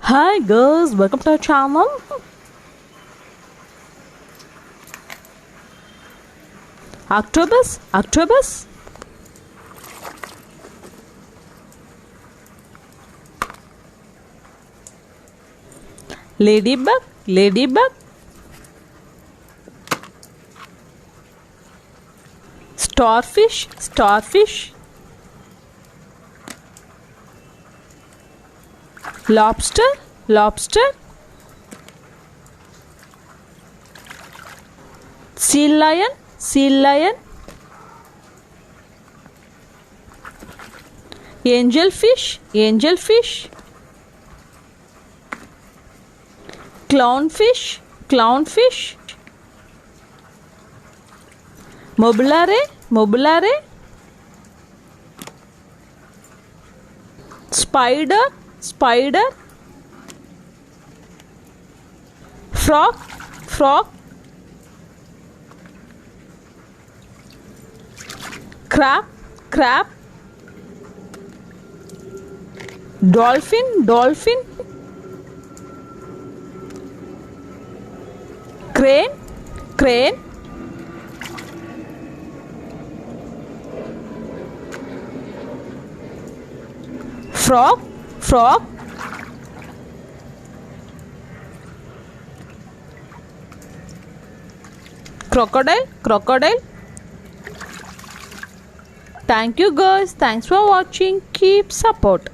Hi girls, welcome to our channel. Octopus. Ladybug. Starfish. Lobster. Sealion. Angelfish. Clownfish. Mobula. Spider. Frog. Crab. Dolphin. Crane. Frog. Crocodile. Thank you guys. Thanks for watching. Keep support.